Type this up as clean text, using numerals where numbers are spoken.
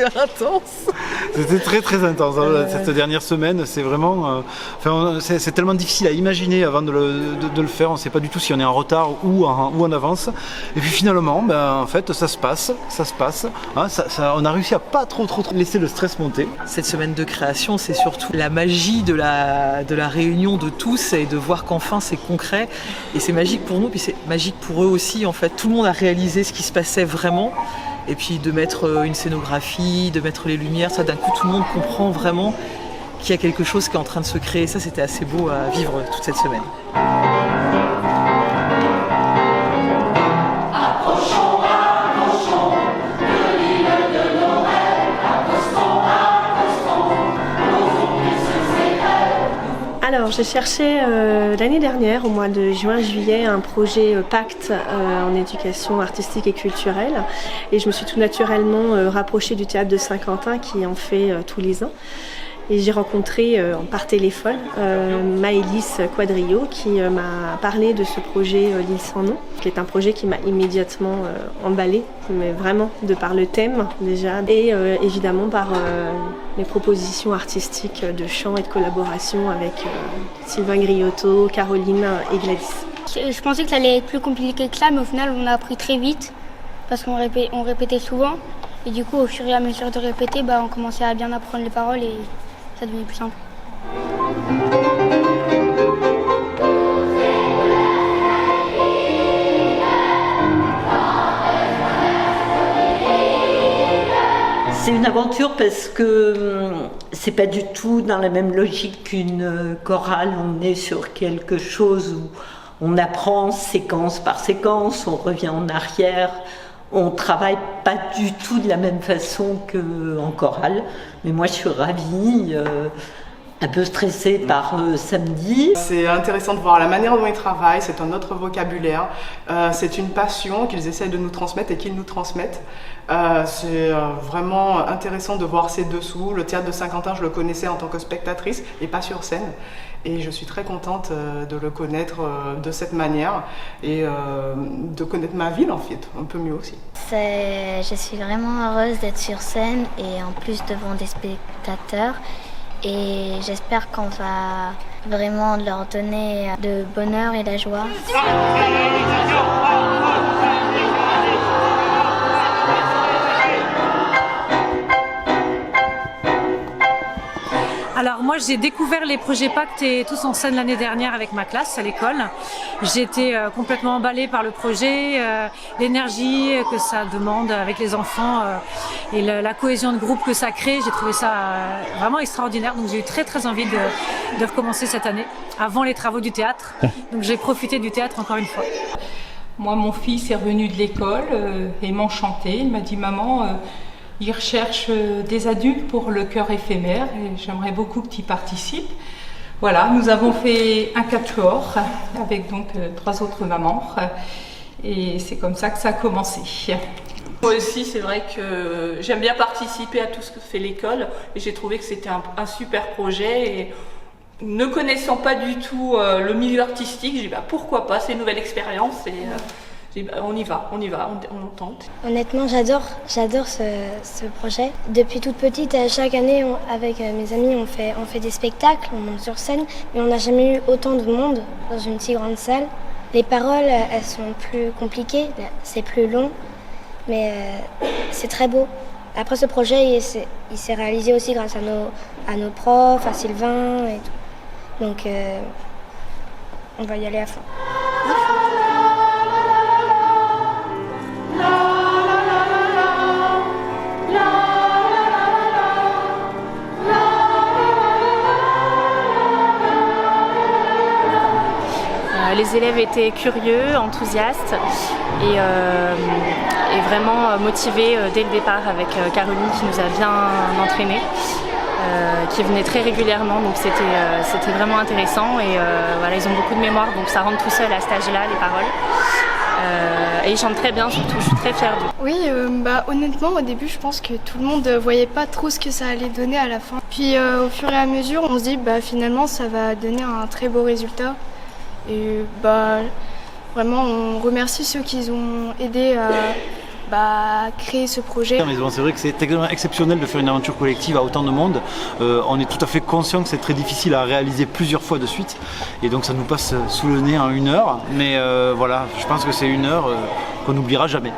c'était intense. C'était très très intense. Cette dernière semaine, c'est vraiment... c'est tellement difficile à imaginer avant de le faire. On ne sait pas du tout si on est en retard ou en avance. Et puis finalement, en fait, ça se passe. Hein, on a réussi à pas trop laisser le stress monter. Cette semaine de création, c'est surtout la magie de la réunion de tous et de voir qu'enfin c'est concret. Et c'est magique pour nous, puis c'est magique pour eux aussi. En fait, tout le monde a réalisé ce qui se passait vraiment. Et puis de mettre une scénographie, de mettre les lumières, ça d'un coup tout le monde comprend vraiment qu'il y a quelque chose qui est en train de se créer. Ça, c'était assez beau à vivre toute cette semaine. Alors, j'ai cherché l'année dernière, au mois de juin-juillet, un projet pacte en éducation artistique et culturelle. Et je me suis tout naturellement rapprochée du théâtre de Saint-Quentin qui en fait tous les ans. Et j'ai rencontré par téléphone Maëlys Quadrillo qui m'a parlé de ce projet L'île sans nom, qui est un projet qui m'a immédiatement emballée, mais vraiment de par le thème déjà, et évidemment par les propositions artistiques de chant et de collaboration avec Sylvain Griotto, Caroline et Gladys. Je pensais que ça allait être plus compliqué que ça, mais au final on a appris très vite parce qu'on répétait souvent. Et du coup, au fur et à mesure de répéter, on commençait à bien apprendre les paroles et ça devenait plus simple. C'est une aventure parce que c'est pas du tout dans la même logique qu'une chorale. On est sur quelque chose où on apprend séquence par séquence, on revient en arrière. On travaille pas du tout de la même façon qu'en chorale, mais moi je suis ravie, un peu stressée par samedi. C'est intéressant de voir la manière dont ils travaillent, c'est un autre vocabulaire, c'est une passion qu'ils essaient de nous transmettre et qu'ils nous transmettent. C'est vraiment intéressant de voir ces dessous. Le théâtre de Saint-Quentin, je le connaissais en tant que spectatrice et pas sur scène. Et je suis très contente de le connaître de cette manière et de connaître ma ville en fait, un peu mieux aussi. Je suis vraiment heureuse d'être sur scène et en plus devant des spectateurs. Et j'espère qu'on va vraiment leur donner de bonheur et de la joie. Alors moi j'ai découvert les projets Pacte et Tous en scène l'année dernière avec ma classe à l'école. J'ai été complètement emballée par le projet, l'énergie que ça demande avec les enfants et la cohésion de groupe que ça crée. J'ai trouvé ça vraiment extraordinaire, donc j'ai eu très envie de recommencer cette année avant les travaux du théâtre. Donc j'ai profité du théâtre encore une fois. Moi mon fils est revenu de l'école et m'a enchanté. Il m'a dit maman, il recherche des adultes pour le chœur éphémère et j'aimerais beaucoup que tu y participes. Voilà, nous avons fait un quatuor avec donc 3 autres mamans et c'est comme ça que ça a commencé. Moi aussi, c'est vrai que j'aime bien participer à tout ce que fait l'école et j'ai trouvé que c'était un super projet. Et ne connaissant pas du tout le milieu artistique, j'ai dit pourquoi pas, c'est une nouvelle expérience. Et, on y va, on tente. Honnêtement, j'adore ce projet. Depuis toute petite, chaque année, avec mes amis, on fait des spectacles, on monte sur scène, mais on n'a jamais eu autant de monde dans une si grande salle. Les paroles, elles sont plus compliquées, c'est plus long, mais c'est très beau. Après, ce projet, il s'est réalisé aussi grâce à nos profs, à Sylvain et tout. Donc, on va y aller à fond. Les élèves étaient curieux, enthousiastes et vraiment motivés dès le départ avec Caroline qui nous a bien entraînés, qui venait très régulièrement, donc c'était vraiment intéressant et voilà, ils ont beaucoup de mémoire, donc ça rentre tout seul à cet âge-là, les paroles. Et ils chantent très bien surtout, je suis très fière d'eux. Oui, honnêtement au début je pense que tout le monde voyait pas trop ce que ça allait donner à la fin. Puis au fur et à mesure on se dit finalement ça va donner un très beau résultat. Et vraiment on remercie ceux qui ont aidé créer ce projet. Mais bon, c'est vrai que c'est tellement exceptionnel de faire une aventure collective à autant de monde. On est tout à fait conscient que c'est très difficile à réaliser plusieurs fois de suite. Et donc ça nous passe sous le nez en 1 heure. Mais voilà, je pense que c'est 1 heure qu'on n'oubliera jamais.